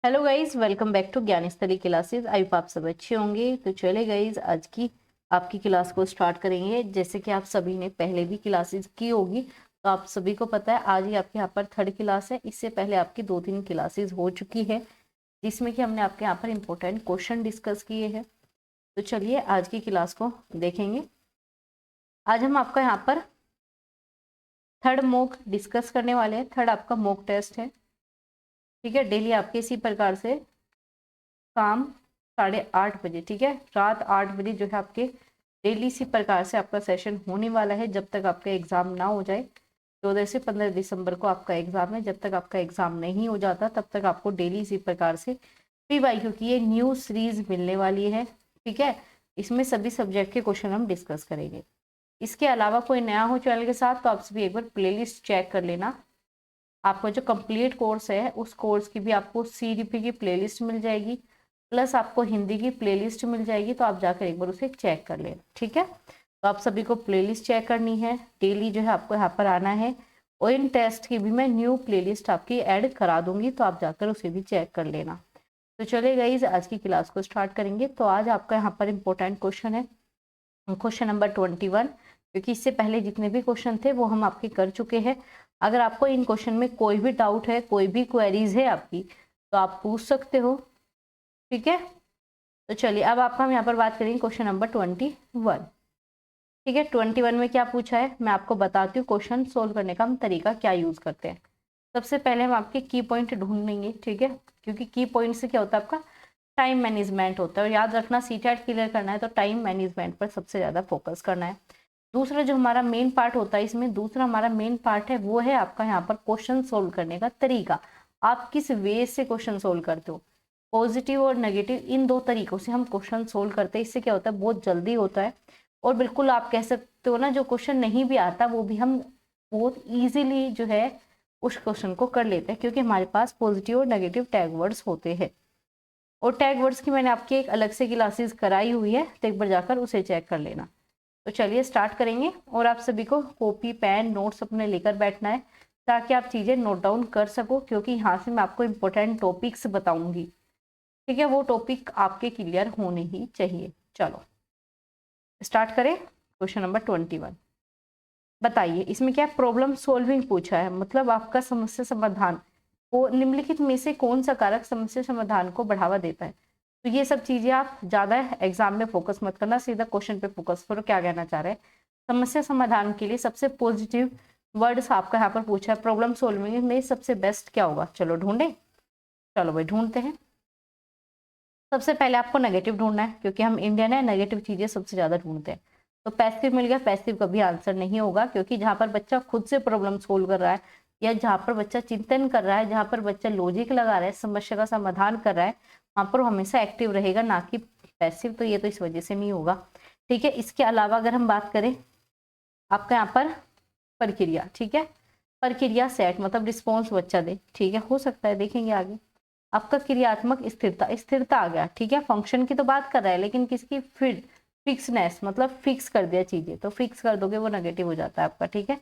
Hello guys, welcome back to Gyansthali classes. I hope आप सब अच्छे होंगे। तो चले गाइज, आज की आपकी क्लास को स्टार्ट करेंगे। जैसे कि आप सभी ने पहले भी क्लासेस की होगी, तो आप सभी को पता है आज ही आपके यहाँ पर थर्ड क्लास है। इससे पहले आपकी 2-3 क्लासेस हो चुकी है, जिसमें कि हमने आपके यहाँ पर इंपॉर्टेंट क्वेश्चन डिस्कस किए हैं। तो चलिए आज की क्लास को देखेंगे। आज हम आपका यहाँ पर थर्ड मॉक डिस्कस करने वाले हैं। थर्ड आपका मॉक टेस्ट है, ठीक है। डेली आपके इसी प्रकार से शाम 8:30 बजे, ठीक है, रात 8 बजे जो है आपके डेली इसी प्रकार से आपका सेशन होने वाला है, जब तक आपका एग्जाम ना हो जाए। 14 से 15 दिसंबर को आपका एग्जाम है। जब तक आपका एग्जाम नहीं हो जाता तब तक आपको डेली इसी प्रकार से पीवाईक्यू की ये न्यू सीरीज मिलने वाली है, ठीक है। इसमें सभी सब्जेक्ट के क्वेश्चन हम डिस्कस करेंगे। इसके अलावा कोई नया हो चैनल के साथ तो आप सभी एक बार प्लेलिस्ट चेक कर लेना। आपका जो कंप्लीट कोर्स है उस कोर्स की भी आपको CDP की प्लेलिस्ट मिल जाएगी, प्लस आपको हिंदी की प्लेलिस्ट मिल जाएगी। तो आप जाकर एक बार उसे चेक कर लें, ठीक है। तो आप सभी को प्लेलिस्ट चेक करनी है, डेली जो है आपको यहाँ पर आना है। और इन टेस्ट की भी मैं न्यू प्लेलिस्ट आपकी ऐड करा दूंगी, तो आप जाकर उसे भी चेक कर लेना। तो चले गाइस, आज की क्लास को स्टार्ट करेंगे। तो आज आपका यहाँ पर इंपॉर्टेंट क्वेश्चन है क्वेश्चन नंबर 21, क्योंकि इससे पहले जितने भी क्वेश्चन थे वो हम आपके कर चुके हैं। अगर आपको इन क्वेश्चन में कोई भी डाउट है, कोई भी क्वेरीज है आपकी, तो आप पूछ सकते हो, ठीक है। तो चलिए अब आपका हम यहाँ पर बात करेंगे क्वेश्चन नंबर 21, ठीक है। 21 में क्या पूछा है मैं आपको बताती हूँ। क्वेश्चन सोल्व करने का हम तरीका क्या यूज करते हैं। सबसे पहले हम आपके की पॉइंट ढूंढ लेंगे, ठीक है, क्योंकि की पॉइंट से क्या होता है, आपका टाइम मैनेजमेंट होता है। और याद रखना, सीटेट क्लियर करना है तो टाइम मैनेजमेंट पर सबसे ज़्यादा फोकस करना है। दूसरा जो हमारा मेन पार्ट होता है, इसमें दूसरा हमारा मेन पार्ट है वो है आपका यहाँ पर क्वेश्चन सोल्व करने का तरीका। आप किस वे से क्वेश्चन सोल्व करते हो। पॉजिटिव और नेगेटिव, इन दो तरीकों से हम क्वेश्चन सोल्व करते हैं। इससे क्या होता है, बहुत जल्दी होता है। और बिल्कुल आप कह सकते हो ना, जो क्वेश्चन नहीं भी आता वो भी हम बहुत ईजिली जो है उस क्वेश्चन को कर लेते हैं, क्योंकि हमारे पास पॉजिटिव और नेगेटिव टैग वर्ड्स होते हैं। और टैग वर्ड्स की मैंने आपकी एक अलग से क्लासेस कराई हुई है, तो एक बार जाकर उसे चेक कर लेना। तो चलिए स्टार्ट करेंगे। और आप सभी को कॉपी पेन नोट्स अपने लेकर बैठना है, ताकि आप चीज़ें नोट डाउन कर सको, क्योंकि यहाँ से मैं आपको इम्पोर्टेंट टॉपिक्स बताऊंगी, ठीक है। वो टॉपिक आपके क्लियर होने ही चाहिए। चलो स्टार्ट करें। क्वेश्चन नंबर 21, बताइए इसमें क्या प्रॉब्लम सॉल्विंग पूछा है, मतलब आपका समस्या समाधान को निम्नलिखित में से कौन सा कारक समस्या समाधान को बढ़ावा देता है। तो ये सब चीजें आप ज्यादा एग्जाम में फोकस मत करना, सीधा क्वेश्चन पे फोकस करो। क्या कहना चाह रहे हैं, समस्या समाधान के लिए सबसे पॉजिटिव वर्ड्स आपका यहाँ पर पूछा है। प्रॉब्लम सॉल्विंग में सबसे बेस्ट क्या होगा, चलो ढूंढे। चलो भाई ढूंढते हैं। सबसे पहले आपको नेगेटिव ढूंढना है, क्योंकि हम इंडियन है, नेगेटिव चीजें सबसे ज्यादा ढूंढते हैं। तो पैसिव मिल गया, पैसिव कभी आंसर नहीं होगा, क्योंकि जहां पर बच्चा खुद से प्रॉब्लम सोल्व कर रहा है, या जहां पर बच्चा चिंतन कर रहा है, जहां पर बच्चा लॉजिक लगा रहा है, समस्या का समाधान कर रहा है, वहां पर हमेशा एक्टिव रहेगा, ना कि पैसिव। तो ये तो इस वजह से नहीं होगा, ठीक है। इसके अलावा अगर हम बात करें आपका यहाँ पर प्रक्रिया, ठीक है, प्रक्रिया सेट मतलब रिस्पॉन्स बच्चा दे, ठीक है, हो सकता है, देखेंगे आगे। आपका क्रियात्मक स्थिरता, स्थिरता आ गया, ठीक है। फंक्शन की तो बात कर रहा है, लेकिन किसकी, फिर फिक्सनेस मतलब फिक्स कर दिया चीजें, तो फिक्स कर दोगे वो नेगेटिव हो जाता है आपका, ठीक है।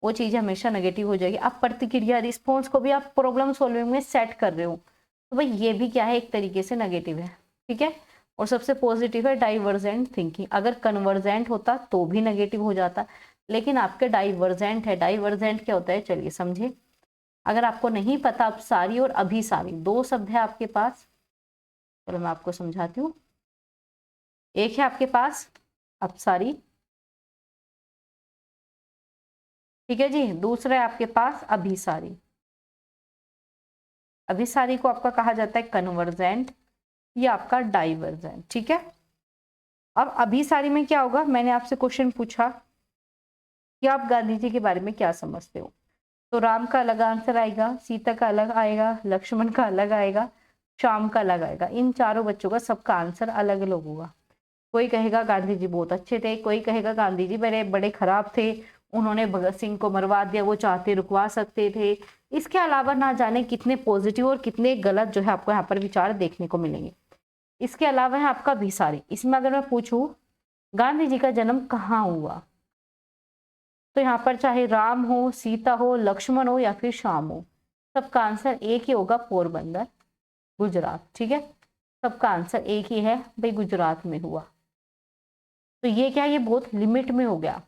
वो चीजें हमेशा नेगेटिव हो जाएगी। अब प्रतिक्रिया रिस्पॉन्स को भी आप प्रॉब्लम सॉल्विंग में सेट कर रहे हो, तो भाई ये भी क्या है, एक तरीके से नेगेटिव है, ठीक है। और सबसे पॉजिटिव है डाइवर्जेंट थिंकिंग। अगर कन्वर्जेंट होता तो भी नेगेटिव हो जाता, लेकिन आपके डाइवर्जेंट है। डाइवर्जेंट क्या होता है, चलिए समझे। अगर आपको नहीं पता, अपसारी और अभिसारी दो शब्द है आपके पास, चलो मैं आपको समझाती हूँ। एक है आपके पास अपसारी, ठीक है जी। दूसरा है आपके पास अभिसारी। अभिसारी को आपका कहा जाता है कन्वर्जेंट, या आपका डाइवर्जेंट, ठीक है। अब अभिसारी में क्या होगा, मैंने आपसे क्वेश्चन पूछा कि आप गांधी जी के बारे में क्या समझते हो, तो राम का अलग आंसर आएगा, सीता का अलग आएगा, लक्ष्मण का अलग आएगा, श्याम का अलग आएगा। इन चारों बच्चों का सबका आंसर अलग अलग होगा। कोई कहेगा गांधी जी बहुत अच्छे थे, कोई कहेगा गांधी जी बड़े बड़े खराब थे, उन्होंने भगत सिंह को मरवा दिया, वो चाहते रुकवा सकते थे। इसके अलावा ना जाने कितने पॉजिटिव और कितने गलत जो है आपको यहाँ पर विचार देखने को मिलेंगे। इसके अलावा है आपका भिसारी। इसमें अगर मैं पूछूं गांधी जी का जन्म कहाँ हुआ, तो यहाँ पर चाहे राम हो, सीता हो, लक्ष्मण हो या फिर श्याम हो, सबका आंसर एक ही होगा, पोरबंदर। गुजरात। ठीक है, सबका आंसर एक ही है भाई, गुजरात में हुआ। तो ये क्या, ये बहुत लिमिट में हो गया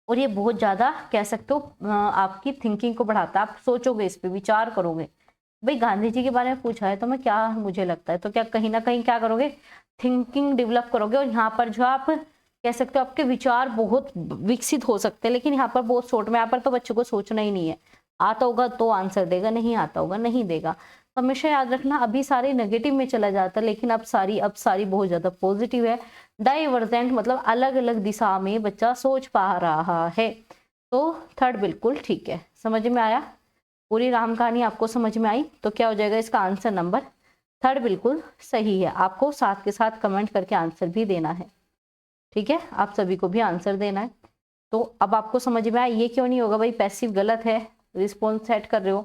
और ये बहुत ज्यादा कह सकते हो आपकी थिंकिंग को बढ़ाता है। आप सोचोगे, इस पे विचार करोगे, भाई गांधी जी के बारे में पूछा है तो मैं क्या, मुझे लगता है तो क्या कहीं ना कहीं क्या करोगे, थिंकिंग डेवलप करोगे। और यहाँ पर जो आप कह सकते हो आपके विचार बहुत विकसित हो सकते हैं, लेकिन यहाँ पर बहुत शॉर्ट में, यहाँ पर तो बच्चों को सोचना ही नहीं है। आता होगा तो आंसर देगा, नहीं आता होगा नहीं देगा। तो हमेशा याद रखना, अभी सारे नेगेटिव में चला जाता है, लेकिन अब सारी बहुत ज्यादा पॉजिटिव है। डाइवर्जेंट मतलब अलग अलग दिशा में बच्चा सोच पा रहा है। तो थर्ड बिल्कुल ठीक है। समझ में आया, पूरी राम कहानी आपको समझ में आई? तो क्या हो जाएगा इसका आंसर नंबर थर्ड बिल्कुल सही है। आपको साथ के साथ कमेंट करके आंसर भी देना है। ठीक है, आप सभी को भी आंसर देना है। तो अब आपको समझ में आया ये क्यों नहीं होगा भाई, पैसिव गलत है, रिस्पॉन्स सेट कर रहे हो,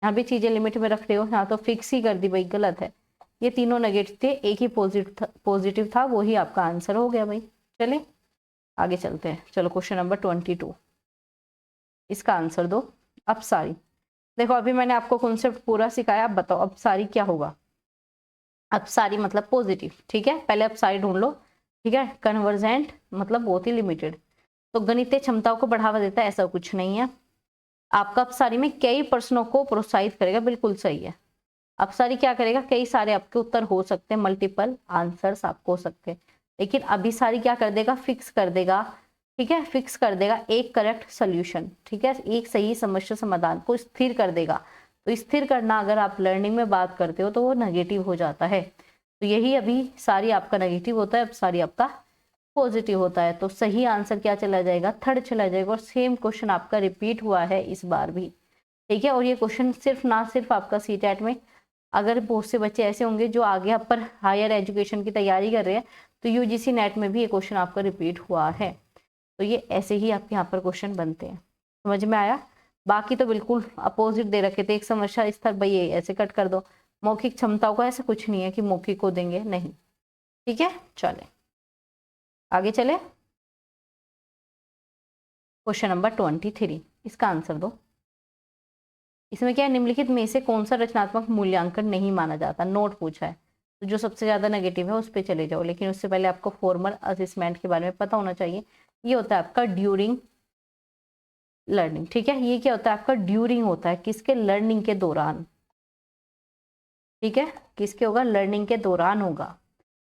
यहाँ भी चीजें लिमिट में रख रहे हो, यहाँ तो फिक्स ही कर दी भाई, गलत है। ये तीनों नेगेटिव थे, एक ही पॉजिटिव था, वो ही आपका आंसर हो गया भाई। चले आगे चलते हैं। चलो क्वेश्चन नंबर 22, इसका आंसर दो। अब सारी देखो, अभी मैंने आपको कॉन्सेप्ट पूरा सिखाया, अब बताओ अब सारी क्या होगा। अब सारी मतलब पॉजिटिव। ठीक है, पहले अब सारी ढूंढ लो। ठीक है, कन्वर्जेंट मतलब बहुत ही लिमिटेड, तो गणितीय क्षमताओं को बढ़ावा देता है, ऐसा कुछ नहीं है। आपका अपसारी में कई प्रश्नों को प्रोत्साहित करेगा, बिल्कुल सही है। अपसारी क्या करेगा, कई सारे आपके उत्तर हो सकते हैं, मल्टीपल आंसर्स आपको हो सकते हैं, लेकिन अभिसारी क्या कर देगा, फिक्स कर देगा। ठीक है, फिक्स कर देगा एक करेक्ट सोल्यूशन। ठीक है, एक सही समस्या समाधान को स्थिर कर देगा। तो स्थिर करना अगर आप लर्निंग में बात करते हो तो वो नेगेटिव हो जाता है। तो यही अभी सारी आपका नेगेटिव होता है, अब सारी आपका पॉजिटिव होता है। तो सही आंसर क्या चला जाएगा, थर्ड चला जाएगा। और सेम क्वेश्चन आपका रिपीट हुआ है इस बार भी। ठीक है, और ये क्वेश्चन सिर्फ आपका सीटेट में, अगर बहुत से बच्चे ऐसे होंगे जो आगे पर हायर एजुकेशन की तैयारी कर रहे हैं, तो यूजीसी नेट में भी ये क्वेश्चन आपका रिपीट हुआ है। तो ये ऐसे ही आपके यहाँ पर क्वेश्चन बनते हैं। समझ में आया? बाकी तो बिल्कुल अपोजिट दे रखे थे, एक समस्या इस तरह भाई ये ऐसे कट कर दो, मौखिक क्षमताओं का ऐसा कुछ नहीं है कि मौखिक को देंगे, नहीं। ठीक है, चले आगे चले। क्वेश्चन नंबर 23, इसका आंसर दो। इसमें क्या है, निम्नलिखित में से कौन सा रचनात्मक मूल्यांकन नहीं माना जाता, नोट पूछा है। तो जो सबसे ज्यादा नेगेटिव है उस पर चले जाओ, लेकिन उससे पहले आपको फॉर्मल असेसमेंट के बारे में पता होना चाहिए। ये होता है आपका ड्यूरिंग लर्निंग। ठीक है, ये क्या होता है आपका ड्यूरिंग होता है, किसके, लर्निंग के दौरान। ठीक है, किसके होगा, लर्निंग के दौरान होगा।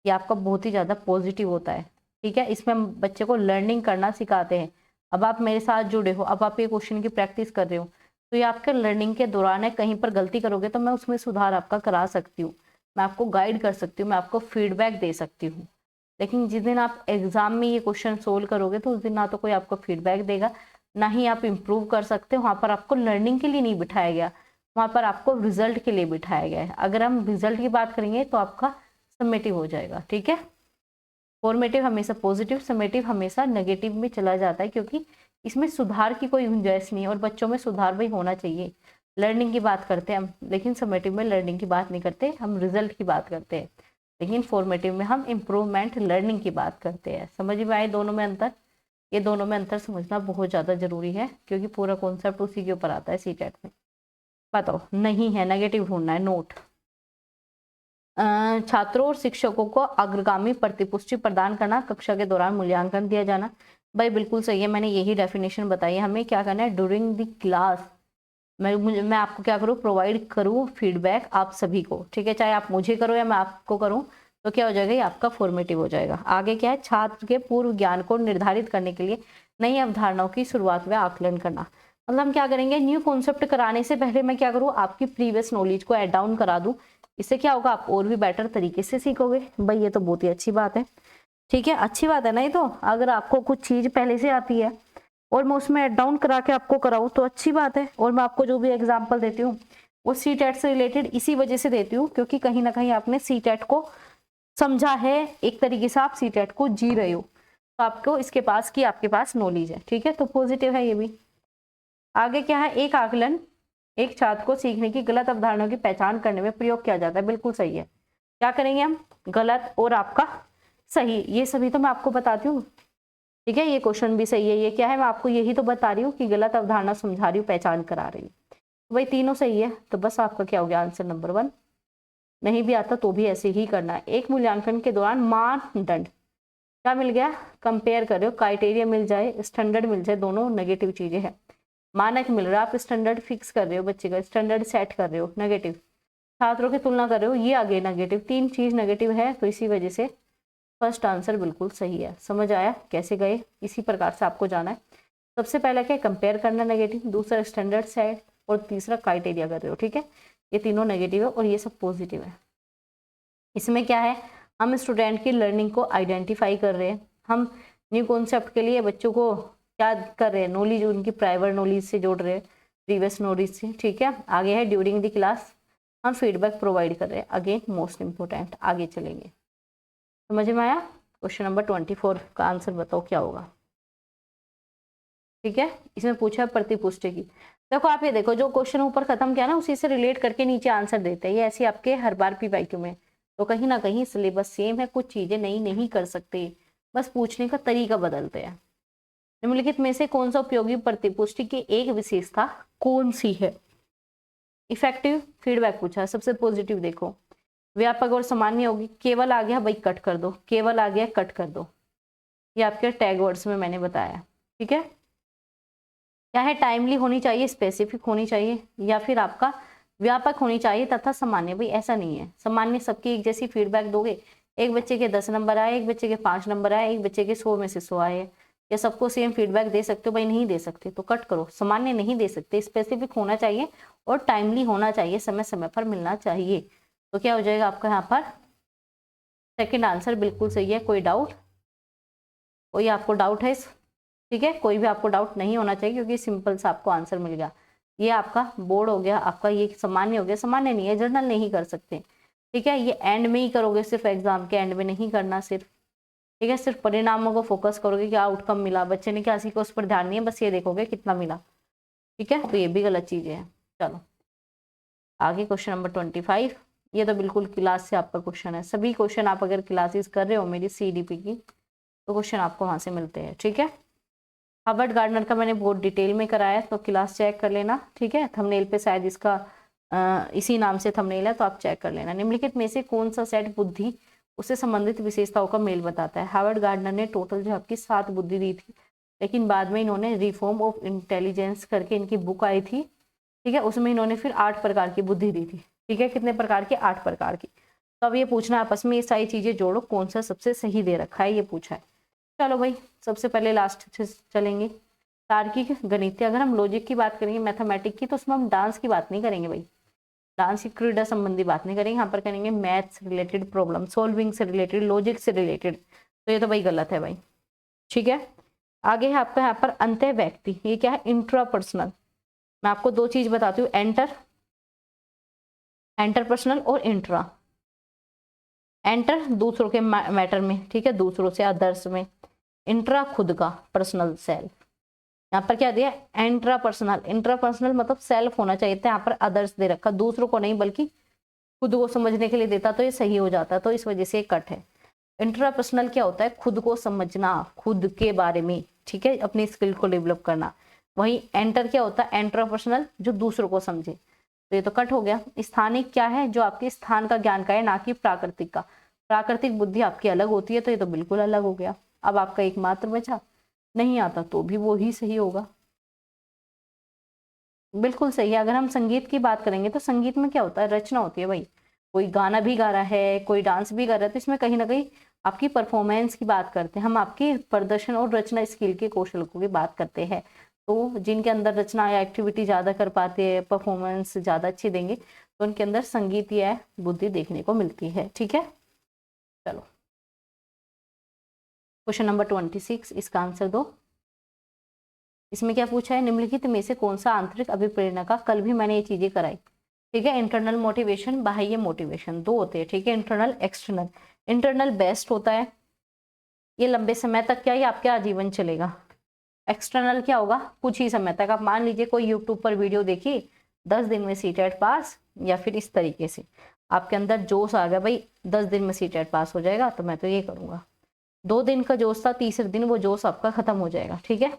ये आपका बहुत ही ज्यादा पॉजिटिव होता है। ठीक है, इसमें हम बच्चे को लर्निंग करना सिखाते हैं। अब आप मेरे साथ जुड़े हो, अब आप ये क्वेश्चन की प्रैक्टिस कर रहे हो, तो ये आपके लर्निंग के दौरान है। कहीं पर गलती करोगे तो मैं उसमें सुधार आपका करा सकती हूँ, मैं आपको गाइड कर सकती हूँ, मैं आपको फीडबैक दे सकती हूँ। लेकिन जिस दिन आप एग्जाम में ये क्वेश्चन सोल्व करोगे तो उस दिन ना तो कोई आपको फीडबैक देगा, ना ही आप इम्प्रूव कर सकते हो। वहाँ पर आपको लर्निंग के लिए नहीं बिठाया गया, वहाँ पर आपको रिजल्ट के लिए बिठाया गया है। अगर हम रिजल्ट की बात करेंगे तो आपका समेटिव हो जाएगा। ठीक है, फॉर्मेटिव हमेशा पॉजिटिव, समेटिव हमेशा नेगेटिव में चला जाता है, क्योंकि इसमें सुधार की कोई गुंजाइश नहीं है और बच्चों में सुधार भी होना चाहिए। लर्निंग की बात करते हैं हम, लेकिन समेटिव में लर्निंग की बात नहीं करते, हम रिजल्ट की बात करते हैं। लेकिन फॉर्मेटिव में हम इम्प्रूवमेंट लर्निंग की बात करते हैं। समझ में आए दोनों में अंतर? ये दोनों में अंतर समझना बहुत ज़्यादा जरूरी है, क्योंकि पूरा कॉन्सेप्ट उसी के ऊपर आता है सीटेट में। बताओ, नहीं है, नेगेटिव ढूंढना है। नोट, छात्रों और शिक्षकों को अग्रगामी प्रतिपुष्टि प्रदान करना, कक्षा के दौरान मूल्यांकन दिया जाना। भाई बिल्कुल सही है, मैंने यही डेफिनेशन बताई है। हमें क्या करना है, ड्यूरिंग द क्लास मैं आपको क्या करूँ, प्रोवाइड करूँ फीडबैक आप सभी को। ठीक है, चाहे आप मुझे करो या मैं आपको करूँ, तो क्या हो जाएगा, ये आपका फॉर्मेटिव हो जाएगा। आगे क्या है, छात्र के पूर्व ज्ञान को निर्धारित करने के लिए नई अवधारणाओं की शुरुआत व आकलन करना। मतलब हम क्या करेंगे, न्यू कॉन्सेप्ट कराने से पहले मैं क्या करूँ, आपकी प्रीवियस नॉलेज को ऐड डाउन करा दूँ। इससे क्या होगा, आप और भी बेटर तरीके से सीखोगे। भाई ये तो बहुत ही अच्छी बात है। ठीक है, अच्छी बात है ना। ये तो अगर आपको कुछ चीज पहले से आती है और मैं उसमें ऐड डाउन करा के आपको कराऊँ तो अच्छी बात है। और मैं आपको जो भी एग्जाम्पल देती हूँ वो सीटेट से रिलेटेड इसी वजह से देती हूँ, क्योंकि कहीं ना कहीं आपने सीटेट को समझा है, एक तरीके से आप सीटेट को जी रहे हो, तो आपको इसके पास की आपके पास नॉलेज है। ठीक है, तो पॉजिटिव है ये भी। आगे क्या है, एक आकलन एक छात्र को सीखने की गलत अवधारणाओं की पहचान करने में प्रयोग किया जाता है। बिल्कुल सही है। क्या करेंगे हम, गलत और आपका सही, ये सभी तो मैं आपको बताती हूँ। ठीक है, ये क्वेश्चन भी सही है। ये क्या है, मैं आपको यही तो बता रही हूँ कि गलत अवधारणा समझा रही हूँ, पहचान करा रही हूँ। वही तीनों सही है, तो बस आपका क्या हो गया, आंसर नंबर 1 नहीं भी आता तो भी ऐसे ही करना है। एक मूल्यांकन के दौरान मानदंड क्या मिल गया, कंपेयर कर रहे हो, क्राइटेरिया मिल जाए, स्टैंडर्ड मिल जाए, दोनों नेगेटिव चीजें हैं। मानक मिल रहा है, आप स्टैंडर्ड फिक्स कर रहे हो, बच्चे का स्टैंडर्ड सेट कर रहे हो, नेगेटिव। छात्रों की तुलना कर रहे हो, ये आगे नेगेटिव, तीन चीज नेगेटिव है, तो इसी वजह से फर्स्ट आंसर बिल्कुल सही है। समझ आया कैसे गए, इसी प्रकार से आपको जाना है। सबसे पहला क्या, कंपेयर करना नेगेटिव, दूसरा स्टैंडर्ड सेट, और तीसरा क्राइटेरिया कर रहे हो, ठीक है। ये तीनों नेगेटिव है और ये सब पॉजिटिव है। इसमें क्या है, हम स्टूडेंट की लर्निंग को आइडेंटिफाई कर रहे हैं, हम न्यू कॉन्सेप्ट के लिए बच्चों को क्या कर रहे हैं, नॉलेज उनकी प्राइवर नॉलेज से जोड़ रहे हैं, प्रीवियस नॉलेज से, ठीक है। आगे है ड्यूरिंग द क्लास हम फीडबैक प्रोवाइड कर रहे हैं, अगेन मोस्ट इंपोर्टेंट। आगे चलेंगे, समझ में आया। क्वेश्चन नंबर 24 का आंसर बताओ क्या होगा, ठीक है। इसमें पूछा प्रतिपुष्टि की। देखो आप ये देखो, जो क्वेश्चन ऊपर खत्म किया ना उसी से रिलेट करके नीचे आंसर देते हैं, ये ऐसे आपके हर बार पीवाईक्यू में। तो कहीं ना कहीं सिलेबस सेम है, कुछ चीजें नई नहीं कर सकते, बस पूछने का तरीका बदलते हैं। निम्नलिखित में से कौन सा उपयोगी प्रतिपुष्टि की एक विशेषता कौन सी है। इफेक्टिव फीडबैक पूछा, सबसे पॉजिटिव देखो, व्यापक और सामान्य होगी, केवल आ गया भाई कट कर दो, केवल आ गया कट कर दो, ये आपके टैग वर्ड्स में मैंने बताया, ठीक है। क्या है, टाइमली होनी चाहिए, स्पेसिफिक होनी चाहिए, या फिर आपका व्यापक होनी चाहिए तथा सामान्य। भाई ऐसा नहीं है सामान्य सबकी एक जैसी फीडबैक दोगे, एक बच्चे के 10 नंबर आए, एक बच्चे के 5 नंबर आए, एक बच्चे के 100 में से 100 आए, या सबको सेम फीडबैक दे सकते हो, भाई नहीं दे सकते तो कट करो। सामान्य नहीं दे सकते, स्पेसिफिक होना चाहिए और टाइमली होना चाहिए, समय समय पर मिलना चाहिए। तो क्या हो जाएगा आपका यहाँ पर सेकंड आंसर बिल्कुल सही है। कोई डाउट, कोई आपको डाउट है, ठीक है, कोई भी आपको डाउट नहीं होना चाहिए क्योंकि सिंपल सा आपको आंसर मिल गया। ये आपका बोर्ड हो गया, आपका ये सामान्य हो गया, सामान्य नहीं है, जनरल नहीं कर सकते, ठीक है। ये एंड में ही करोगे, सिर्फ एग्जाम के एंड में नहीं करना सिर्फ, ठीक है। सिर्फ परिणामों को फोकस करोगे, क्या आउटकम मिला, बच्चे ने क्या सीखा उस पर ध्यान नहीं है, बस ये देखोगे कितना मिला, ठीक है। तो ये भी गलत चीजें हैं। चलो आगे क्वेश्चन नंबर 25, ये तो बिल्कुल क्लास से आपका क्वेश्चन है। सभी क्वेश्चन आप अगर क्लासेस कर रहे हो मेरी CDP की तो क्वेश्चन आपको वहां से मिलते हैं, ठीक है। हार्वर्ड गार्डनर का मैंने बहुत डिटेल में कराया है, तो क्लास चेक कर लेना, ठीक है। थंबनेल पे शायद इसका इसी नाम से थंबनेल है, तो आप चेक कर लेना। निम्नलिखित में से कौन सा सेट बुद्धि उससे संबंधित विशेषताओं का मेल बताता है। हार्वर्ड गार्डनर ने टोटल जो आपकी 7 बुद्धि दी थी, लेकिन बाद में इन्होंने रिफॉर्म ऑफ इंटेलिजेंस करके इनकी बुक आई थी, ठीक है, उसमें इन्होंने फिर 8 प्रकार की बुद्धि दी थी, ठीक है। कितने प्रकार की, 8 प्रकार की। तो अब ये पूछना आपस में, ये सारी चीजें जोड़ो, कौन सा सबसे सही दे रखा है, ये पूछा है। चलो भाई सबसे पहले लास्ट से चलेंगे, तार्किक गणितीय। अगर हम लॉजिक की बात करेंगे, मैथमेटिक की, तो उसमें हम डांस की बात नहीं करेंगे भाई, डांस की क्रीड़ा संबंधी बात नहीं करेंगे, यहाँ पर करेंगे मैथ्स रिलेटेड, प्रॉब्लम सॉल्विंग से रिलेटेड, लॉजिक से रिलेटेड। तो ये तो भाई गलत है भाई, ठीक है। आगे है आपका यहाँ पर अंत्य व्यक्ति, ये क्या है, इंट्रापर्सनल। मैं आपको 2 चीज बताती हूँ, एंटर पर्सनल और इंट्रा। एंटर दूसरों के मैटर में, ठीक है, दूसरों से, अदर्स में। इंट्रा खुद का पर्सनल सेल्फ। यहाँ पर क्या दिया, इंट्रा पर्सनल मतलब सेल्फ होना चाहिए था, यहाँ पर अदर्स दे रखा, दूसरों को नहीं बल्कि खुद को समझने के लिए देता, तो ये सही हो जाता, तो इस वजह से ये कट है। इंट्रापर्सनल क्या होता है, खुद को समझना, खुद के बारे में, ठीक है, अपनी स्किल को डेवलप करना। वही एंटर क्या होता है, इंट्रापर्सनल जो दूसरों को समझे, तो ये तो कट हो गया। स्थानिक क्या है, जो आपके स्थान का ज्ञान का है, ना कि प्राकृतिक का। प्राकृतिक बुद्धि आपकी अलग होती है, तो ये तो बिल्कुल अलग हो गया। अब आपका एकमात्र बचा, नहीं आता तो भी वो ही सही होगा, बिल्कुल सही है। अगर हम संगीत की बात करेंगे तो संगीत में क्या होता है, रचना होती है भाई, कोई गाना भी गा रहा है, कोई डांस भी कर रहा है, तो इसमें कहीं ना कहीं आपकी परफॉर्मेंस की बात करते हैं हम, आपके प्रदर्शन और रचना स्किल के कौशल को भी बात करते हैं। तो जिनके अंदर रचना या एक्टिविटी ज्यादा कर पाते हैं, परफॉर्मेंस ज्यादा अच्छी देंगे, तो उनके अंदर संगीत या बुद्धि देखने को मिलती है, ठीक है। चलो क्वेश्चन नंबर 26, इसका आंसर दो। इसमें क्या पूछा है, निम्नलिखित में से कौन सा आंतरिक अभिप्रेरणा का, कल भी मैंने ये चीजें कराई, ठीक है। इंटरनल मोटिवेशन, बाह्य मोटिवेशन, 2 होते हैं, ठीक है, इंटरनल एक्सटर्नल। इंटरनल बेस्ट होता है, ये लंबे समय तक क्या, ये आपके आजीवन चलेगा। एक्सटर्नल क्या होगा, कुछ ही समय तक। आप मान लीजिए कोई यूट्यूब पर वीडियो देखी, 10 दिन में सीटेट पास, या फिर इस तरीके से आपके अंदर जोश आ गया भाई 10 दिन में सीटेट पास हो जाएगा, तो मैं तो ये करूंगा। 2 दिन का जोश था, तीसरे दिन वो जोश आपका खत्म हो जाएगा, ठीक है।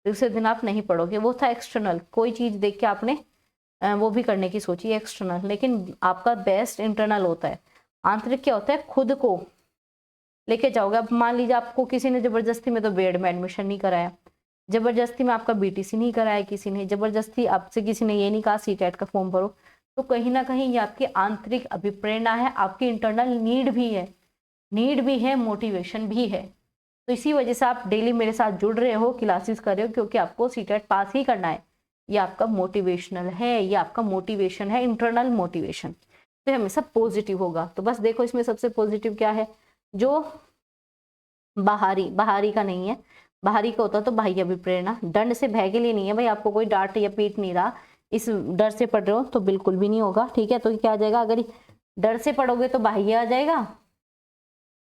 दूसरे दिन आप नहीं पढ़ोगे, वो था एक्सटर्नल, कोई चीज देख के आपने वो भी करने की सोचिए एक्सटर्नल, लेकिन आपका बेस्ट इंटरनल होता है। आंतरिक क्या होता है, खुद को लेके जाओगे। अब मान लीजिए आपको किसी ने जबरदस्ती में तो बीएड में एडमिशन नहीं कराया, जबरदस्ती में आपका बीटीसी नहीं कराया, किसी ने जबरदस्ती आपसे किसी ने ये नहीं कहा सीटेट का फॉर्म भरो, तो कहीं ना कहीं ये आपकी आंतरिक अभिप्रेरणा है, आपकी इंटरनल नीड भी है, मोटिवेशन भी है। तो इसी वजह से आप डेली मेरे साथ जुड़ रहे हो, क्लासेस कर रहे हो, क्योंकि आपको सीटेट पास ही करना है। ये आपका मोटिवेशनल है, ये आपका मोटिवेशन है, इंटरनल मोटिवेशन। तो हमेशा पॉजिटिव होगा। तो बस देखो इसमें सबसे पॉजिटिव क्या है, जो बाहरी का नहीं है, बाहरी का होता तो बाह्य अभिप्रेरणा। दंड से भय के लिए नहीं है भाई, आपको कोई डांट या पीट नहीं रहा, इस डर से पढ़ रहे हो तो बिल्कुल भी नहीं होगा। ठीक है, तो क्या आ जाएगा, अगर डर से पढ़ोगे तो बाह्य आ जाएगा,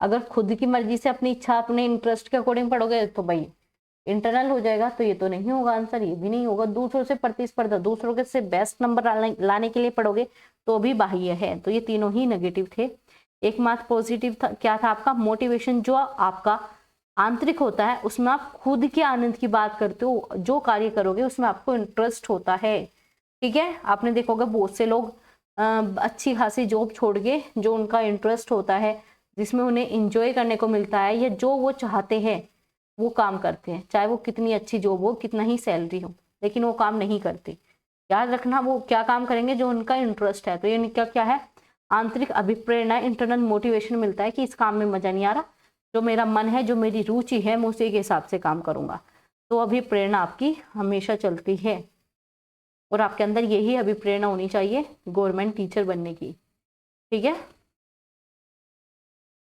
अगर खुद की मर्जी से अपनी इच्छा अपने इंटरेस्ट के अकॉर्डिंग पढ़ोगे तो भाई इंटरनल हो जाएगा। तो ये तो नहीं होगा आंसर, ये भी नहीं होगा। दूसरों से प्रतिस्पर्धा, दूसरों के से बेस्ट नंबर लाने के लिए पढ़ोगे तो भी बाह्य है। तो ये तीनों ही नेगेटिव थे। एकमात्र पॉजिटिव था, क्या था आपका, मोटिवेशन। जो आपका आंतरिक होता है उसमें आप खुद के आनंद की बात करते हो, जो कार्य करोगे उसमें आपको इंटरेस्ट होता है। ठीक है, आपने देखोगे बहुत से लोग अच्छी खासी जॉब छोड़ के जो उनका इंटरेस्ट होता है, जिसमें उन्हें इंजॉय करने को मिलता है या जो वो चाहते हैं वो काम करते हैं, चाहे वो कितनी अच्छी जॉब हो, कितना ही सैलरी हो, लेकिन वो काम नहीं करते। याद रखना, वो क्या काम करेंगे, जो उनका इंटरेस्ट है। तो ये क्या है, आंतरिक अभिप्रेरणा, इंटरनल मोटिवेशन मिलता है कि इस काम में मजा नहीं आ रहा, जो मेरा मन है, जो मेरी रुचि है, मैं उसी के हिसाब से काम करूंगा। तो अभिप्रेरणा आपकी हमेशा चलती है, और आपके अंदर यही अभिप्रेरणा होनी चाहिए गवर्नमेंट टीचर बनने की। ठीक है,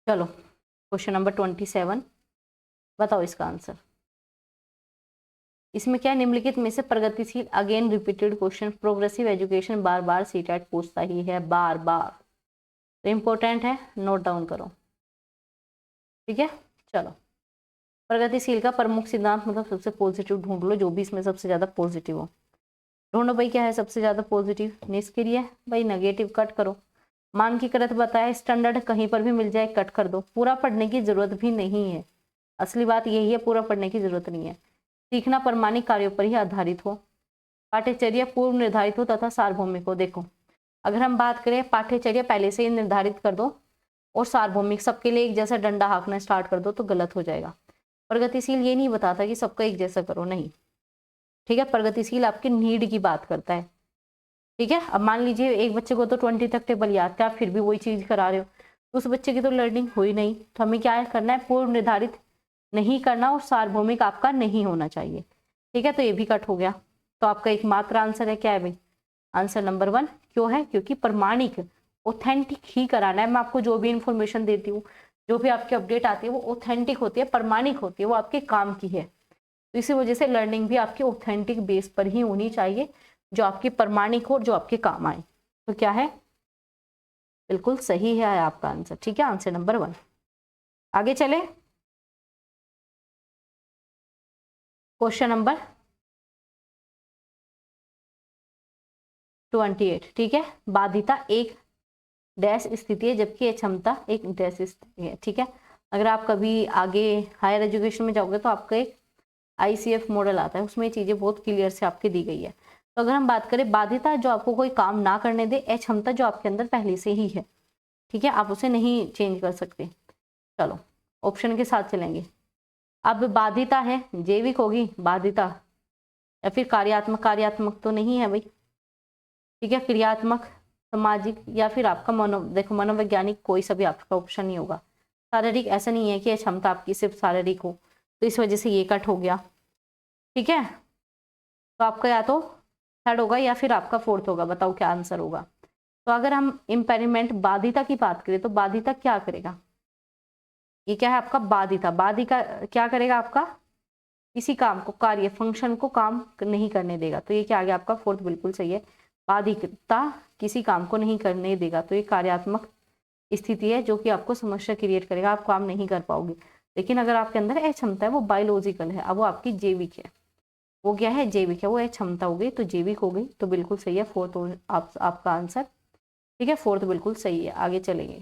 चलो क्वेश्चन नंबर 27 बताओ इसका आंसर। इसमें क्या, निम्नलिखित में से प्रगतिशील, again repeated question, progressive education बार बार सीटेट पूछता ही है, बार बार, तो इंपॉर्टेंट है, नोट डाउन करो। ठीक है, चलो प्रगतिशील का प्रमुख सिद्धांत, मतलब सबसे पॉजिटिव ढूंढ लो, जो भी इसमें सबसे ज्यादा पॉजिटिव हो ढूंढो भाई। क्या है सबसे ज्यादा पॉजिटिव, निष्क्रिय भाई, नेगेटिव कट करो, मानकीकृत बताया, स्टैंडर्ड कहीं पर भी मिल जाए कट कर दो, पूरा पढ़ने की जरूरत भी नहीं है, असली बात यही है, पूरा पढ़ने की जरूरत नहीं है। सीखना प्रामाणिक कार्यों पर ही आधारित हो, पाठ्यचर्या पूर्व निर्धारित हो तथा सार्वभौमिक हो। देखो अगर हम बात करें, पाठ्यचर्या पहले से ही निर्धारित कर दो और सार्वभौमिक, सबके लिए एक जैसा डंडा हाँकना स्टार्ट कर दो तो गलत हो जाएगा। प्रगतिशील ये नहीं बताता कि सबका एक जैसा करो, नहीं। ठीक है, प्रगतिशील आपके नीड की बात करता है। ठीक है, अब मान लीजिए एक बच्चे को तो 20 तक टेबल याद था, फिर भी वही चीज करा रहे हो, तो उस बच्चे की तो लर्निंग हुई नहीं। तो हमें क्या करना है, पूर्व निर्धारित नहीं करना, और सार्वभौमिक आपका नहीं होना चाहिए। ठीक है, तो ये भी कट हो गया। तो आपका एकमात्र आंसर है क्या है भाई, आंसर नंबर 1। क्यों है, क्योंकि प्रमाणिक, ऑथेंटिक ही कराना है। मैं आपको जो भी इंफॉर्मेशन देती हूँ, जो भी आपकी अपडेट आती है, वो ऑथेंटिक होती है, प्रमाणिक होती है, वो आपके काम की है। तो इसी वजह से लर्निंग भी आपकी ऑथेंटिक बेस पर ही होनी चाहिए, जो आपकी प्रमाणिक हो और जो आपके काम आए। तो क्या है, बिल्कुल सही है आपका आंसर। ठीक है, आंसर नंबर 1। आगे चले, क्वेश्चन नंबर 28। ठीक है, बाधिता एक डैश स्थिति है, जबकि क्षमता एक डैश स्थिति है। ठीक है, अगर आप कभी आगे हायर एजुकेशन में जाओगे तो आपका एक ICF मॉडल आता है, उसमें चीजें बहुत क्लियर से आपके दी गई है। तो अगर हम बात करें, बाधिता जो आपको कोई काम ना करने दे, अक्षमता जो आपके अंदर पहले से ही है। ठीक है, आप उसे नहीं चेंज कर सकते। चलो ऑप्शन के साथ चलेंगे। अब बाधिता है, जैविक होगी बाधिता, या फिर कार्यात्मक, कार्यात्मक तो नहीं है भाई। ठीक है, क्रियात्मक, सामाजिक, या फिर आपका देखो मनोवैज्ञानिक, कोई सा भी आपका ऑप्शन नहीं होगा। शारीरिक, ऐसा नहीं है कि क्षमता आपकी सिर्फ शारीरिक हो, तो इस वजह से ये कट हो गया। ठीक है, तो आपका या तो थर्ड होगा या फिर आपका फोर्थ होगा, बताओ क्या आंसर होगा। तो अगर हम इम्पेरिमेंट, बाधिता की बात करें, तो बाधिता क्या करेगा, ये क्या है आपका बाधिता, बाधिका क्या करेगा, आपका किसी काम को, कार्य, फंक्शन को काम नहीं करने देगा। तो ये क्या आ गया आपका फोर्थ, बिल्कुल सही है। बाधिकता किसी काम को नहीं करने देगा, तो ये कार्यात्मक स्थिति है, जो कि आपको समस्या क्रिएट करेगा, आप काम नहीं कर पाओगे। लेकिन अगर आपके अंदर क्षमता है, वो बायोलॉजिकल है, अब वो आपकी जैविक है। वो क्या है, जैविक है, वो क्षमता हो गई, तो जैविक हो गई, तो बिल्कुल सही है फोर्थ आपका आंसर। ठीक है, फोर्थ बिल्कुल सही है। आगे चलेंगे,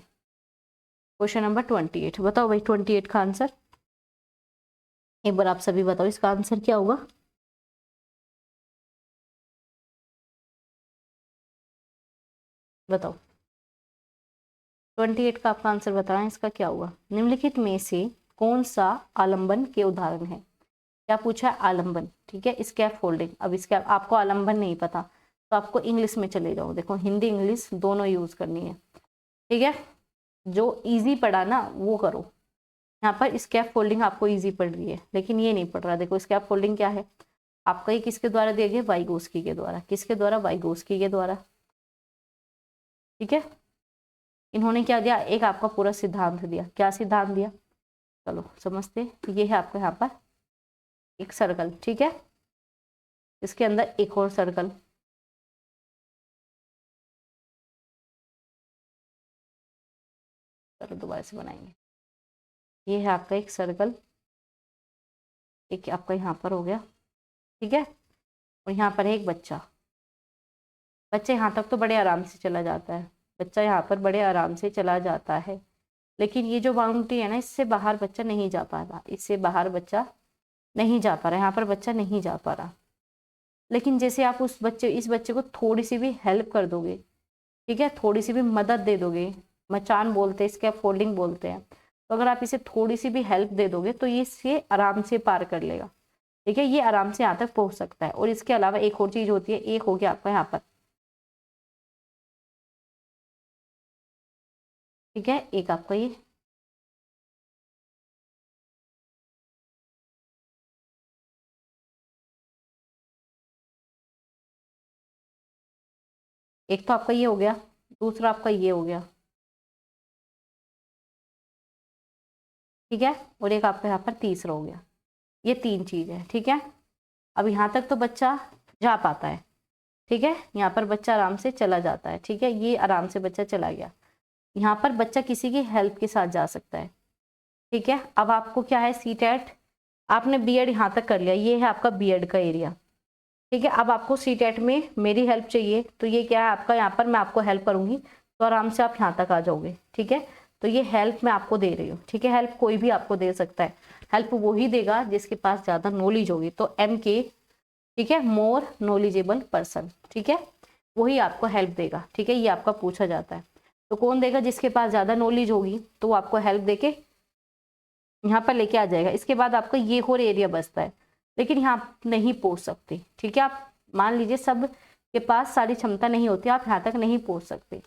क्वेश्चन नंबर 28 बताओ भाई, 28 का आंसर एक बार आप सभी बताओ, इसका आंसर क्या होगा। बताओ 28 का आपका आंसर बताएं, इसका क्या हुआ। निम्नलिखित में से कौन सा आलंबन के उदाहरण है। क्या पूछा है, आलंबन, ठीक है, स्कैफ फोल्डिंग। अब इसके आपको आलंबन नहीं पता तो आपको इंग्लिश में चले जाओ, देखो हिंदी इंग्लिश दोनों यूज करनी है, ठीक है। जो इजी पढ़ा ना वो करो। यहाँ पर स्कैफ फोल्डिंग आपको इजी पड़ रही है लेकिन ये नहीं पड़ रहा। देखो स्कैफ फोल्डिंग क्या है आपका, ये किसके द्वारा दिया गया, वाइगोस्की के द्वारा। किसके द्वारा, वाइगोस्की के द्वारा, ठीक है। इन्होंने क्या दिया, एक आपका पूरा सिद्धांत दिया। क्या सिद्धांत दिया, चलो समझते। ये है आपका यहाँ पर एक सर्कल, ठीक है, इसके अंदर एक और सर्कल, चलो दोबारा से बनाएंगे। ये है आपका एक सर्कल, एक आपका यहाँ पर हो गया, ठीक है। और यहाँ पर है एक बच्चा। बच्चे यहाँ तक तो बड़े आराम से चला जाता है, बच्चा यहाँ पर बड़े आराम से चला जाता है, लेकिन ये जो बाउंड्री है ना इससे बाहर बच्चा नहीं जा पा रहा, इससे बाहर बच्चा नहीं जा पा रहा, यहाँ पर बच्चा नहीं जा पा रहा। लेकिन जैसे आप इस बच्चे को थोड़ी सी भी हेल्प कर दोगे, ठीक है, थोड़ी सी भी मदद दे दोगे, मचान बोलते हैं इसके, आप फोल्डिंग बोलते हैं, तो अगर आप इसे थोड़ी सी भी हेल्प दे दोगे तो ये इसे आराम से पार कर लेगा, ठीक है। ये आराम से यहाँ तक पहुँच सकता है। और इसके अलावा एक और चीज होती है, एक हो गया आपका यहाँ पर, ठीक है, एक आपका ये एक तो आपका ये हो गया, दूसरा आपका ये हो गया, ठीक है, और एक आपका यहाँ पर तीसरा हो गया। ये तीन चीज है, ठीक है। अब यहाँ तक तो बच्चा जा पाता है, ठीक है, यहाँ पर बच्चा आराम से चला जाता है, ठीक है, ये आराम से बच्चा चला गया। यहाँ पर बच्चा किसी की हेल्प के साथ जा सकता है, ठीक है। अब आपको क्या है, सीटेट आपने बीएड यहाँ तक कर लिया, ये है आपका बीएड का एरिया, ठीक है। अब आपको सीटेट में मेरी हेल्प चाहिए तो ये क्या है आपका, यहाँ पर मैं आपको हेल्प करूंगी तो आराम से आप यहाँ तक आ जाओगे, ठीक है। तो ये हेल्प मैं आपको दे रही हूँ, ठीक है। हेल्प कोई भी आपको दे सकता है, हेल्प वही देगा जिसके पास ज़्यादा नॉलेज होगी। तो MK, ठीक है, मोर नॉलेजेबल पर्सन, ठीक है, वही आपको हेल्प देगा, ठीक है। ये आपका पूछा जाता है, तो कौन देगा, जिसके पास ज़्यादा नॉलेज होगी तो वो आपको हेल्प देके यहाँ पर लेके आ जाएगा। इसके बाद आपका ये और एरिया बचता है, लेकिन यहाँ आप नहीं पहुँच सकते, ठीक है। आप मान लीजिए सब के पास सारी क्षमता नहीं होती, आप यहाँ तक नहीं पहुँच सकते,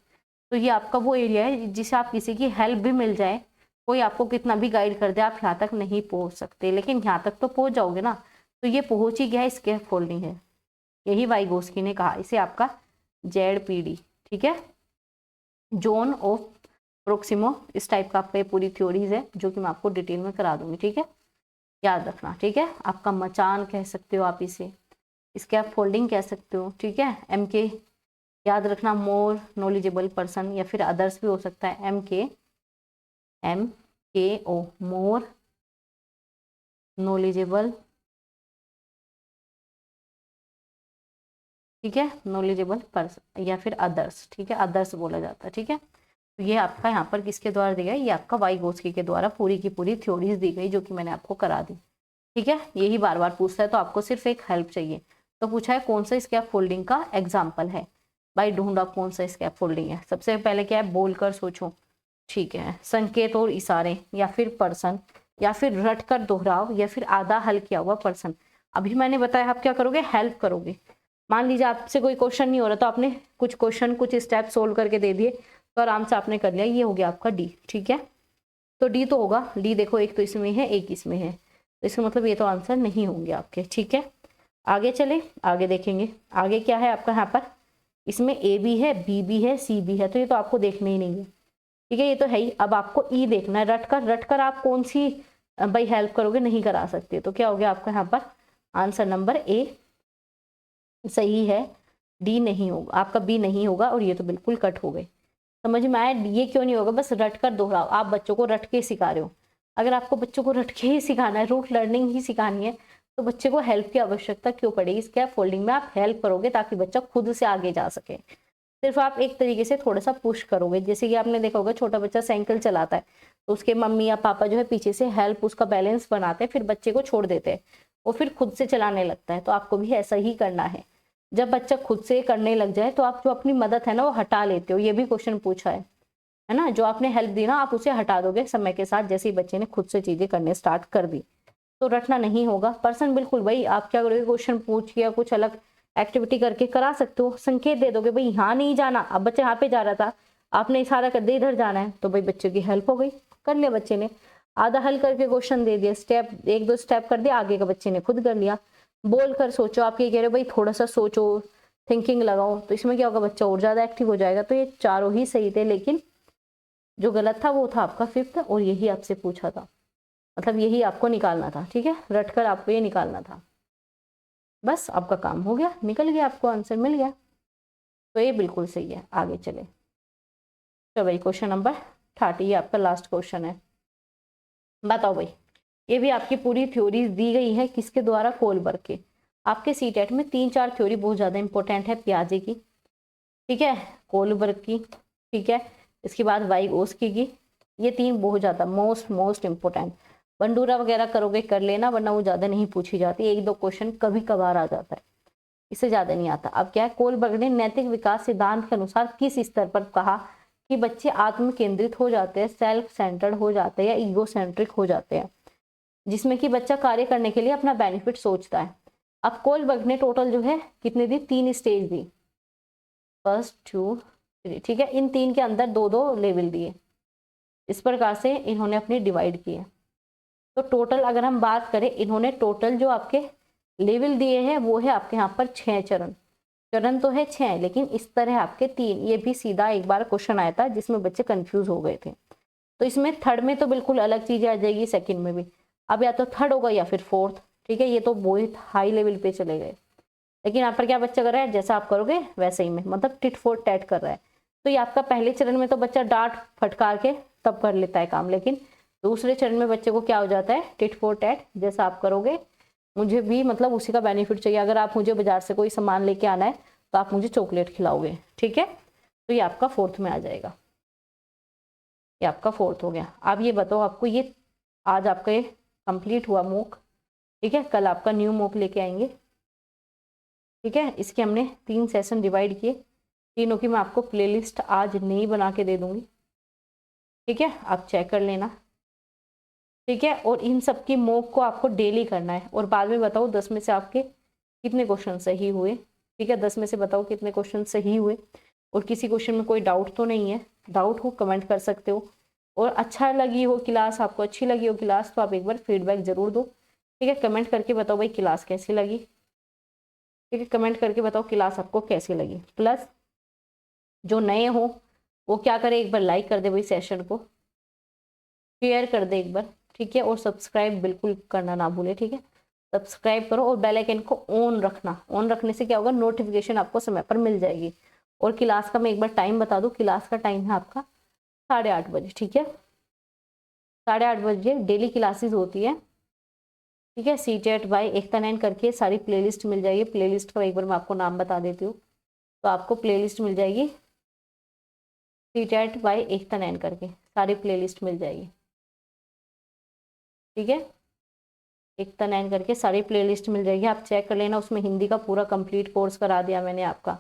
तो ये आपका वो एरिया है जिसे आप किसी की हेल्प भी मिल जाए, कोई आपको कितना भी गाइड कर दे, आप यहाँ तक नहीं पहुँच सकते, लेकिन यहाँ तक तो पहुँच जाओगे ना। तो ये पहुँच ही गया है, स्कैफ फोल्डिंग है, यही वाइगोस्की ने कहा, इसे आपका ZPD, ठीक है, जोन ऑफ प्रोक्सिमो, इस टाइप का आपका ये पूरी थ्योरीज है जो कि मैं आपको डिटेल में करा दूंगी, ठीक है, याद रखना, ठीक है। आपका मचान कह सकते हो आप इसे, स्कैफ फोल्डिंग कह सकते हो, ठीक है। MK याद रखना, मोर नॉलेजेबल पर्सन, या फिर अदर्स भी हो सकता है, MKO मोर नॉलेजेबल, ठीक है, नॉलेजेबल पर्सन, या फिर अदर्स, ठीक है, अदर्स बोला जाता है, ठीक है। तो ये आपका यहाँ पर किसके द्वारा दिया गया, ये आपका वाइगोस्की के द्वारा पूरी की पूरी थ्योरीज दी गई जो कि मैंने आपको करा दी, ठीक है। यही बार बार पूछता है तो आपको सिर्फ एक हेल्प चाहिए। तो पूछा है कौन सा स्कैफ फोल्डिंग का एग्जाम्पल है, भाई ढूंढा कौन सा स्कैफ फोल्डिंग है। सबसे पहले क्या है, बोलकर सोचो, ठीक है, संकेत और इशारे, या फिर पर्सन, या फिर रटकर दोहराव, या फिर आधा हल किया हुआ पर्सन। अभी मैंने बताया आप क्या करोगे, हेल्प करोगे। मान लीजिए आपसे कोई क्वेश्चन नहीं हो रहा तो आपने कुछ क्वेश्चन कुछ स्टेप सोल्व करके दे दिए तो आराम से आपने कर लिया। ये हो गया आपका D, ठीक है। तो D तो होगा, D देखो एक तो इसमें है एक इसमें है, तो इसका मतलब ये तो आंसर नहीं होंगे आपके, ठीक है। आगे चले, आगे देखेंगे, आगे क्या है आपका यहाँ पर, इसमें A भी है, B भी है, C भी है, तो ये तो आपको देखना ही नहीं है, ठीक है, ये तो है ही। अब आपको E देखना है, रटकर आप कौन सी भाई हेल्प करोगे, नहीं करा सकते, तो क्या हो गया आपका यहाँ पर आंसर नंबर A सही है, D नहीं होगा आपका, B नहीं होगा, और ये तो बिल्कुल कट हो गए। समझ में आया, ये क्यों नहीं होगा, बस रटकर दोहराओ, आप बच्चों को रट के सिखा रहे हो। अगर आपको बच्चों को रट के ही सिखाना है, रूट लर्निंग ही सिखानी है, तो बच्चे को हेल्प की आवश्यकता क्यों पड़ेगी। स्कैफ फोल्डिंग में आप हेल्प करोगे ताकि बच्चा खुद से आगे जा सके, सिर्फ आप एक तरीके से थोड़ा सा पुश करोगे। जैसे कि आपने देखा होगा छोटा बच्चा साइकिल चलाता है तो उसके मम्मी या पापा जो है पीछे से हेल्प उसका बैलेंस बनाते हैं, फिर बच्चे को छोड़ देते हैं, वो फिर खुद से चलाने लगता है। तो आपको भी ऐसा ही करना है, जब बच्चा खुद से करने लग जाए तो आप जो अपनी मदद है ना वो हटा लेते हो, ये भी क्वेश्चन पूछा है ना। जो आपने हेल्प दी ना आप उसे हटा दोगे समय के साथ, जैसे ही बच्चे ने खुद से चीजें करने स्टार्ट कर दी। तो रटना नहीं होगा। पर्सन बिल्कुल भाई आप क्या करोगे, क्वेश्चन पूछ या कुछ अलग एक्टिविटी करके करा सकते हो, संकेत दे दोगे भाई यहाँ नहीं जाना, अब बच्चा यहाँ पे जा रहा था आपने इशारा कर दिया इधर जाना है, तो भाई बच्चे की हेल्प हो गई, कर लिया बच्चे ने। आधा हल करके क्वेश्चन दे दिया, स्टेप 1-2 स्टेप कर दिया, आगे का बच्चे ने खुद कर लिया। बोल कर सोचो, आप ये कह रहे हो भाई थोड़ा सा सोचो, थिंकिंग लगाओ, तो इसमें क्या होगा, बच्चा और ज्यादा एक्टिव हो जाएगा। तो ये चारों ही सही थे, लेकिन जो गलत था वो था आपका 5th, और यही आपसे पूछा था, मतलब यही आपको निकालना था। ठीक है, रटकर आपको ये निकालना था, बस आपका काम हो गया, निकल गया, आपको आंसर मिल गया। तो ये बिल्कुल सही है। आगे चले, तो भाई क्वेश्चन नंबर 30, ये आपका लास्ट क्वेश्चन है। बताओ भाई, ये भी आपकी पूरी थ्योरीज दी गई है किसके द्वारा, कोलबर्ग के। आपके सीटेट में 3-4 थ्योरी बहुत ज्यादा इंपॉर्टेंट है, पियाजे की, ठीक है, कोलबर्ग की, ठीक है, इसके बाद वाइगोस्की की, ये 3 बहुत ज्यादा मोस्ट इंपॉर्टेंट। बंडूरा वगैरह करोगे कर लेना, वरना वो ज्यादा नहीं पूछी जाती, 1-2 क्वेश्चन कभी कभार आ जाता है, इससे ज्यादा नहीं आता। अब क्या है, कोलबर्ग ने नैतिक विकास सिद्धांत के अनुसार किस स्तर पर कहा कि बच्चे आत्म केंद्रित हो जाते हैं, सेल्फ सेंटर्ड हो जाते हैं या ईगो सेंट्रिक हो जाते हैं, जिसमें कि बच्चा कार्य करने के लिए अपना बेनिफिट सोचता है। अब कोलबर्ग ने टोटल जो है कितने दी, 3 स्टेज दी, 1, 2, 3, ठीक है, इन 3 के अंदर 2-2 लेवल दिए, इस प्रकार से इन्होंने अपनी डिवाइड किए। तो टोटल अगर हम बात करें, इन्होंने टोटल जो आपके लेवल दिए हैं वो है आपके यहाँ पर 6 चरण। चरण तो है 6, लेकिन इस तरह आपके 3, ये भी सीधा एक बार क्वेश्चन आया था जिसमें बच्चे कंफ्यूज हो गए थे। तो इसमें थर्ड में तो बिल्कुल अलग चीजें आ जाएगी, सेकंड में भी, अब या तो थर्ड होगा या फिर फोर्थ, ठीक है, ये तो बहुत हाई लेवल पे चले गए। लेकिन यहाँ पर क्या बच्चा कर रहा है, जैसा आप करोगे वैसे ही में, मतलब टिट फॉर टैट कर रहा है। तो ये आपका पहले चरण में तो बच्चा डांट फटकार के तब कर लेता है काम, लेकिन दूसरे चरण में बच्चे को क्या हो जाता है, टिट फॉर टैट, जैसा आप करोगे मुझे भी मतलब उसी का बेनिफिट चाहिए। अगर आप मुझे बाजार से कोई सामान लेके आना है तो आप मुझे चॉकलेट खिलाओगे, ठीक है, तो ये आपका 4th में आ जाएगा, ये आपका 4th हो गया। अब ये बताओ आपको, ये आज आपका ये कंप्लीट हुआ मॉक, ठीक है, कल आपका न्यू मॉक लेके आएंगे, ठीक है। इसके हमने 3 सेशन डिवाइड किए, तीनों की मैं आपको प्लेलिस्ट आज नहीं बना के दे दूंगी, ठीक है, आप चेक कर लेना, ठीक है। और इन सब की मॉक को आपको डेली करना है, और बाद में बताओ 10 में से आपके कितने क्वेश्चन सही हुए, ठीक है, 10 में से बताओ कितने क्वेश्चन सही हुए, और किसी क्वेश्चन में कोई डाउट तो नहीं है, डाउट हो कमेंट कर सकते हो। और अच्छा लगी हो क्लास, आपको अच्छी लगी हो क्लास, तो आप एक बार फीडबैक जरूर दो, ठीक है, कमेंट करके बताओ भाई क्लास कैसी लगी, ठीक है, कमेंट करके बताओ क्लास आपको कैसी लगी। प्लस जो नए हो वो क्या करे, एक बार लाइक कर दे भाई सेशन को, शेयर कर दे एक बार, ठीक है, और सब्सक्राइब बिल्कुल करना ना भूले, ठीक है, सब्सक्राइब करो और बेल आइकन को ऑन रखना, ऑन रखने से क्या होगा, नोटिफिकेशन आपको समय पर मिल जाएगी। और क्लास का मैं एक बार टाइम बता दूं, क्लास का टाइम है आपका 8:30 बजे, ठीक है, 8:30 बजे डेली क्लासेस होती है, ठीक है। CTET बाय एकता नैन करके सारी प्लेलिस्ट मिल जाएगी, प्लेलिस्ट का एक बार मैं आपको नाम बता देती हूँ, तो आपको प्लेलिस्ट मिल जाएगी CTET बाय एकता नैन करके, सारी प्लेलिस्ट मिल जाएगी, ठीक है, एकता नैन करके सारी प्लेलिस्ट मिल जाएगी, आप चेक कर लेना। उसमें हिंदी का पूरा कंप्लीट कोर्स करा दिया मैंने आपका,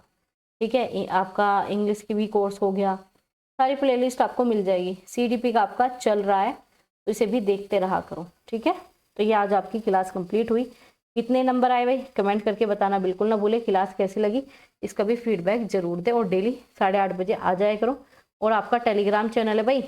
ठीक है, आपका इंग्लिश की भी कोर्स हो गया, सारी प्लेलिस्ट आपको मिल जाएगी। CDP का आपका चल रहा है तो इसे भी देखते रहा करो, ठीक है। तो ये आज आपकी क्लास कंप्लीट हुई, कितने नंबर आए भाई कमेंट करके बताना बिल्कुल ना भूले, क्लास कैसी लगी इसका भी फीडबैक जरूर दे, और डेली 8:30 बजे आ जाया करो। और आपका टेलीग्राम चैनल है भाई,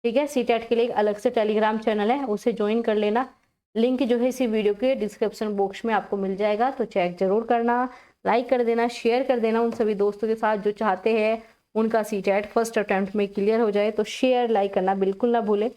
ठीक है, CTET के लिए एक अलग से टेलीग्राम चैनल है, उसे ज्वाइन कर लेना, लिंक जो है इसी वीडियो के डिस्क्रिप्शन बॉक्स में आपको मिल जाएगा, तो चेक जरूर करना, लाइक कर देना, शेयर कर देना उन सभी दोस्तों के साथ जो चाहते हैं उनका CTET फर्स्ट अटेम्प्ट में क्लियर हो जाए, तो शेयर लाइक करना बिल्कुल ना भूले।